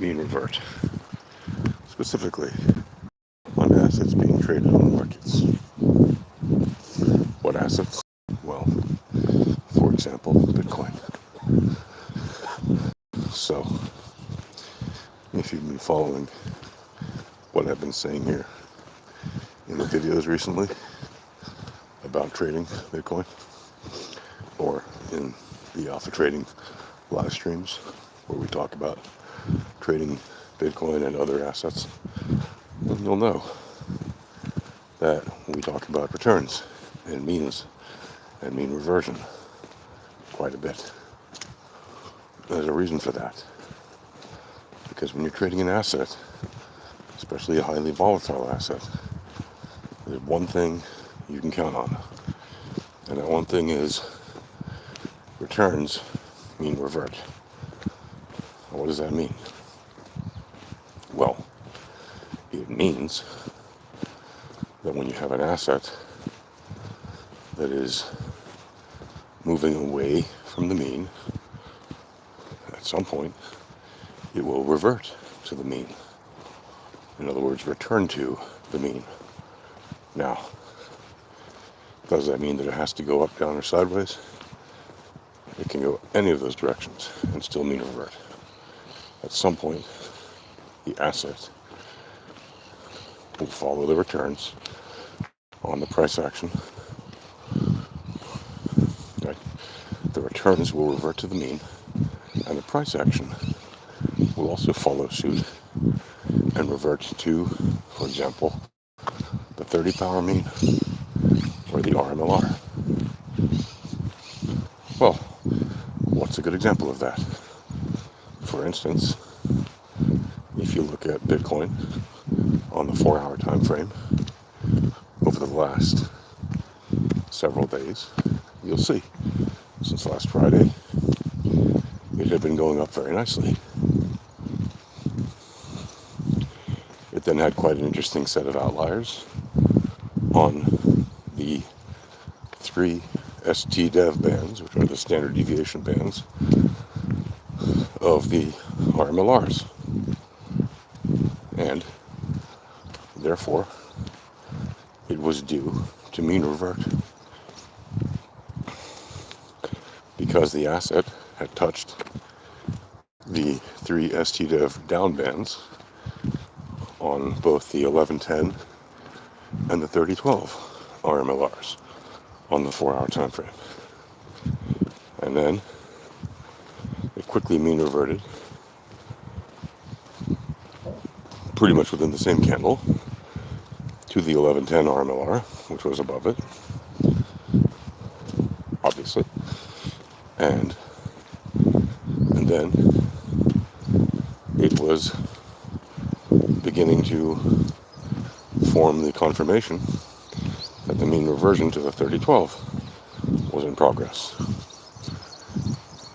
mean revert, specifically on assets being traded on markets. What assets? Well, for example, Bitcoin. So, if you've been following what I've been saying here in the videos recently about trading Bitcoin, or in the alpha trading live streams where we talk about trading Bitcoin and other assets, then you'll know that we talk about returns and means and mean reversion quite a bit. There's a reason for that. Because when you're trading an asset, especially a highly volatile asset, there's one thing you can count on. And that one thing is returns mean revert. What does that mean? Well, it means that when you have an asset that is moving away from the mean, at some point it will revert to the mean. In other words, return to the mean. Now, does that mean that it has to go up, down, or sideways? It can go any of those directions and still mean revert. At some point, the asset will follow the returns on the price action. Right? The returns will revert to the mean, and the price action will also follow suit and revert to, for example, the 30 power mean or the RMLR. Well, what's a good example of that? For instance, if you look at Bitcoin on the 4-hour time frame over the last several days, you'll see since last Friday it had been going up very nicely. It then had quite an interesting set of outliers on the 3 ST-Dev bands, which are the standard deviation bands of the RMLRs. And therefore, it was due to mean revert because the asset had touched the 3 ST-Dev down bands on both the 1110 and the 3012 RMLRs on the 4-hour time frame. And then it quickly mean reverted pretty much within the same candle to the 1110 RMLR, which was above it, obviously. And then it was beginning to form the confirmation that the mean reversion to the 3012 was in progress.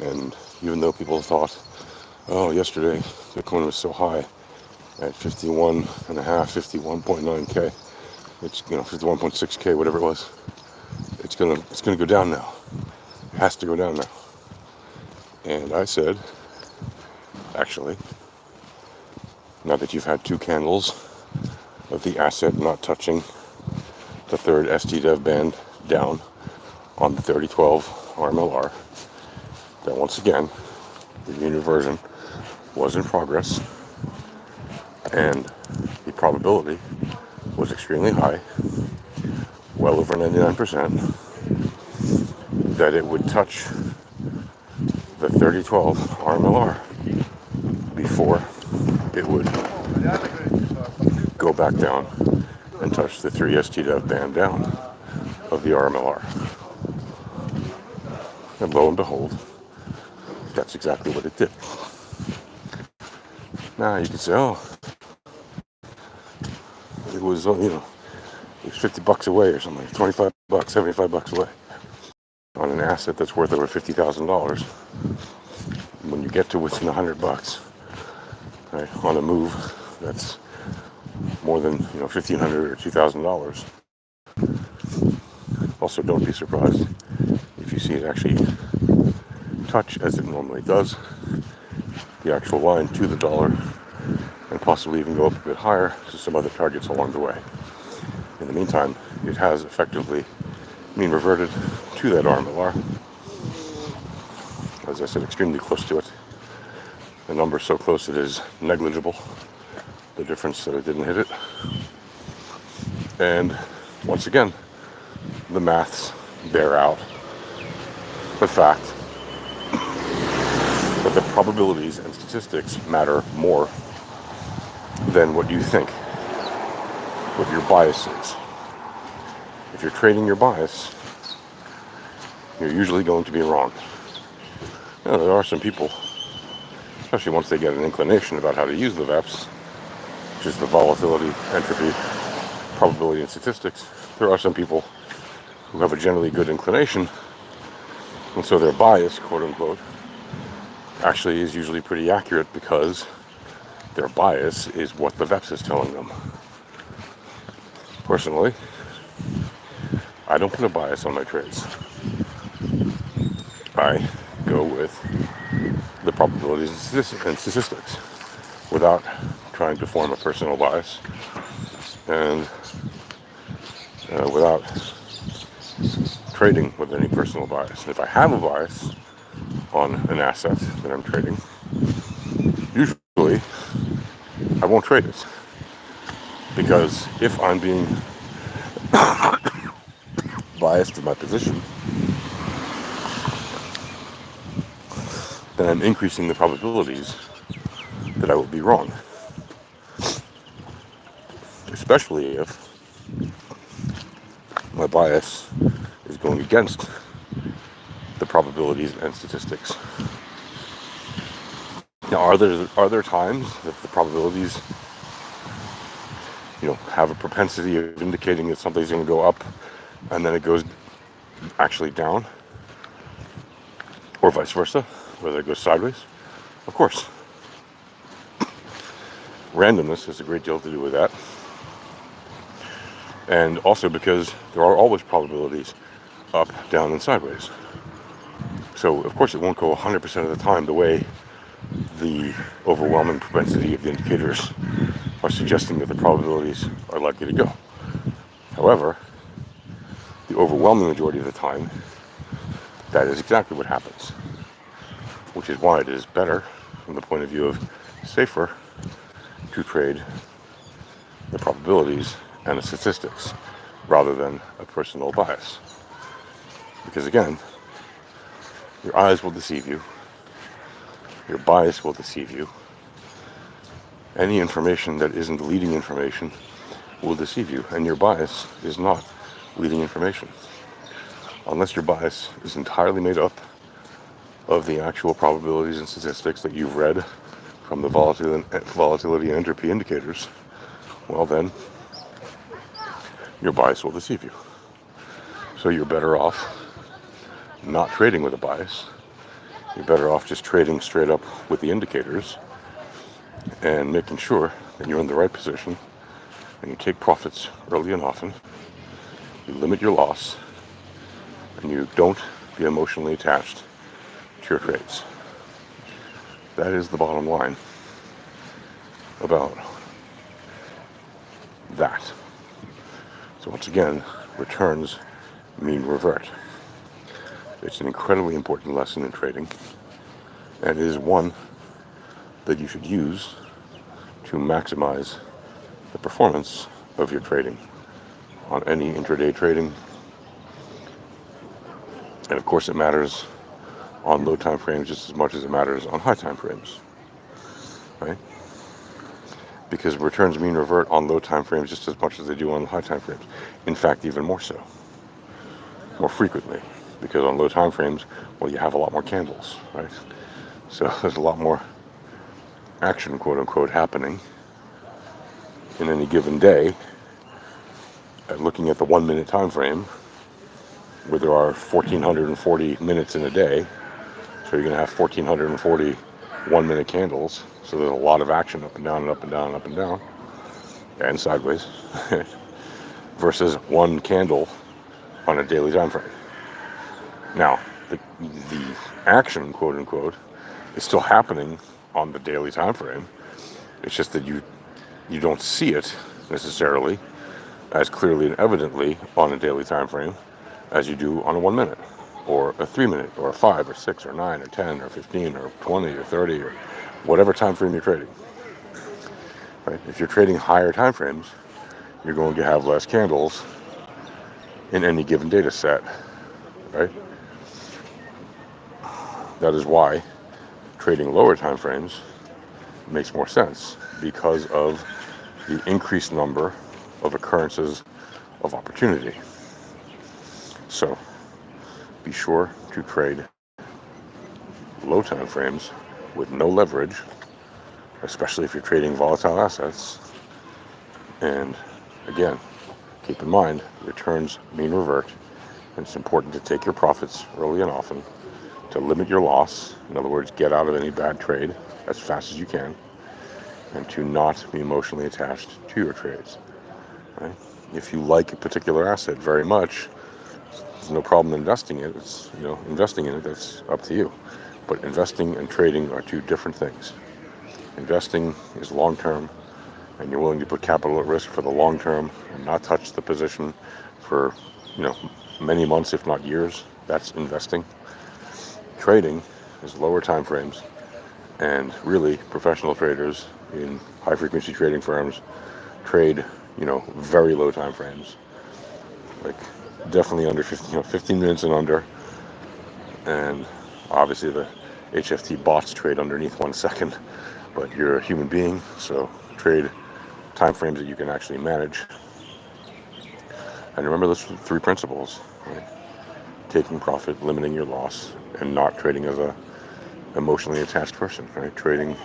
And even though people thought, oh, yesterday Bitcoin was so high at 51.5, 51.9K, it's 51.6K, whatever it was, it's gonna go down now. It has to go down now. And I said, actually, now that you've had 2 candles of the asset not touching the 3rd ST-Dev band down on the 3012 RMLR, that once again, the mean reversion was in progress, and the probability was extremely high, well over 99%, that it would touch the 3012 RMLR before it would go back down and touch the 3 ST-Dev band down of the RMLR. And lo and behold, that's exactly what it did. Now you can say, oh, it was, it was $50 away or something, $25, $75 away on an asset that's worth over $50,000. When you get to within $100, right, on a move that's more than $1,500 or $2,000. Also, don't be surprised if you see it actually touch, as it normally does, the actual line to the dollar, and possibly even go up a bit higher to some other targets along the way. In the meantime, it has effectively mean reverted to that RMLR. As I said, extremely close to it. The number so close it is negligible, the difference that it didn't hit it. And once again, the maths bear out the fact that the probabilities and statistics matter more than what you think, what your bias is. If you're trading your bias, you're usually going to be wrong. Now, there are some people, especially once they get an inclination about how to use the VEPs, which is the volatility, entropy, probability, and statistics. There are some people who have a generally good inclination, and so their bias, quote unquote, actually is usually pretty accurate because their bias is what the VEPs is telling them. Personally, I don't put a bias on my trades. I go with the probabilities and statistics without trying to form a personal bias and without trading with any personal bias. And if I have a bias on an asset that I'm trading, usually I won't trade it, because if I'm being biased to my position, then I'm increasing the probabilities that I will be wrong. Especially if my bias is going against the probabilities and statistics. Now, are there times that the probabilities, have a propensity of indicating that something's going to go up and then it goes actually down, or vice versa, whether it goes sideways? Of course. Randomness has a great deal to do with that. And also because there are always probabilities up, down, and sideways. So, of course, it won't go 100% of the time the way the overwhelming propensity of the indicators are suggesting that the probabilities are likely to go. However, the overwhelming majority of the time, that is exactly what happens. Which is why it is better, from the point of view of safer, to trade the probabilities and the statistics rather than a personal bias. Because again, your eyes will deceive you, your bias will deceive you, any information that isn't leading information will deceive you, and your bias is not leading information. Unless your bias is entirely made up of the actual probabilities and statistics that you've read from the volatility and entropy indicators, well then, your bias will deceive you. So you're better off not trading with a bias. You're better off just trading straight up with the indicators and making sure that you're in the right position and you take profits early and often. You limit your loss and you don't be emotionally attached to your trades. That is the bottom line about that. So once again, returns mean revert. It's an incredibly important lesson in trading, and it is one that you should use to maximize the performance of your trading on any intraday trading. And of course it matters on low time frames just as much as it matters on high time frames, right? Because returns mean revert on low time frames just as much as they do on high time frames. In fact, even more so, more frequently, because on low time frames, well, you have a lot more candles, right? So there's a lot more action, quote unquote, happening in any given day. Looking at the 1 minute time frame, where there are 1,440 minutes in a day, so you're going to have 1,440 1 minute candles. So there's a lot of action up and down and up and down and up and down and sideways versus one candle on a daily time frame. Now, the action, quote unquote, is still happening on the daily time frame. It's just that you don't see it necessarily as clearly and evidently on a daily time frame as you do on a 1 minute or a 3 minute or a 5 or 6 or 9 or 10 or 15 or 20 or 30 or whatever time frame you're trading. Right? If you're trading higher time frames, you're going to have less candles in any given data set, right? That is why trading lower time frames makes more sense, because of the increased number of occurrences of opportunity. So be sure to trade low time frames with no leverage, especially if you're trading volatile assets. And again, keep in mind, returns mean revert, and it's important to take your profits early and often, to limit your loss. In other words, get out of any bad trade as fast as you can, and to not be emotionally attached to your trades. Right? If you like a particular asset very much, there's no problem investing in it. It's, investing in it, that's up to you. But investing and trading are two different things. Investing is long term, and you're willing to put capital at risk for the long term and not touch the position for, many months, if not years. That's investing. Trading is lower time frames, and really professional traders in high frequency trading firms trade, very low time frames, like definitely under 15 minutes and under. And obviously the HFT bots trade underneath 1 second, but you're a human being, so trade time frames that you can actually manage. And remember those 3 principles, right? Taking profit, limiting your loss, and not trading as a emotionally attached person, right? Trading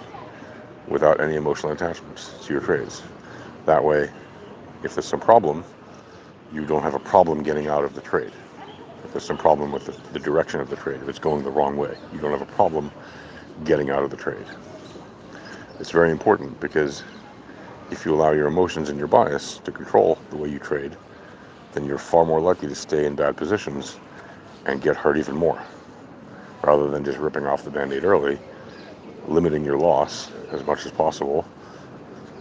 without any emotional attachments to your trades. That way, if there's some problem, you don't have a problem getting out of the trade. If there's some problem with the direction of the trade, if it's going the wrong way, you don't have a problem getting out of the trade. It's very important, because if you allow your emotions and your bias to control the way you trade, then you're far more likely to stay in bad positions and get hurt even more, rather than just ripping off the Band-Aid early, limiting your loss as much as possible,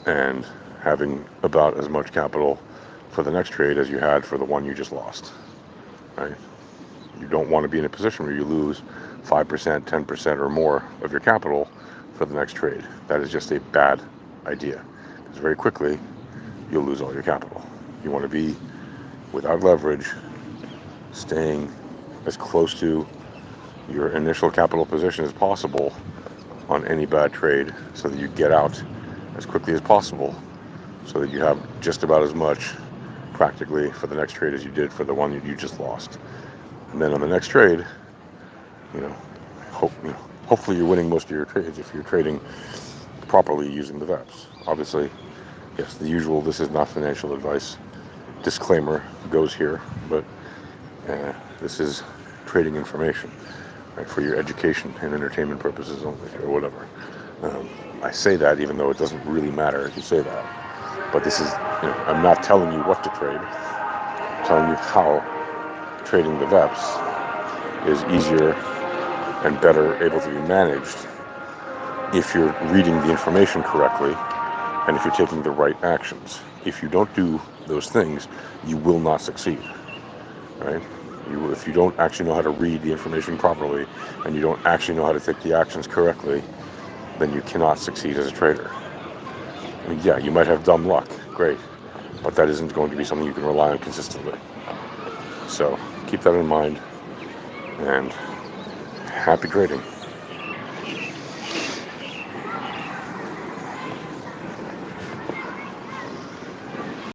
and having about as much capital for the next trade as you had for the one you just lost, right? You don't want to be in a position where you lose 5%, 10% or more of your capital for the next trade. That is just a bad idea, because very quickly you'll lose all your capital. You want to be without leverage, staying as close to your initial capital position as possible on any bad trade, so that you get out as quickly as possible, so that you have just about as much practically for the next trade as you did for the one you just lost. And then on the next trade, hopefully you're winning most of your trades if you're trading properly using the VEPs. Obviously, yes, the usual "this is not financial advice" disclaimer goes here, but this is trading information, right, for your education and entertainment purposes only, or whatever. I say that even though it doesn't really matter if you say that. But this is, I'm not telling you what to trade. I'm telling you how trading the VEPs is easier and better able to be managed if you're reading the information correctly and if you're taking the right actions. If you don't do those things, you will not succeed, right? If you don't actually know how to read the information properly and you don't actually know how to take the actions correctly, then you cannot succeed as a trader. I mean, yeah, you might have dumb luck, great, but that isn't going to be something you can rely on consistently. So keep that in mind, and happy trading.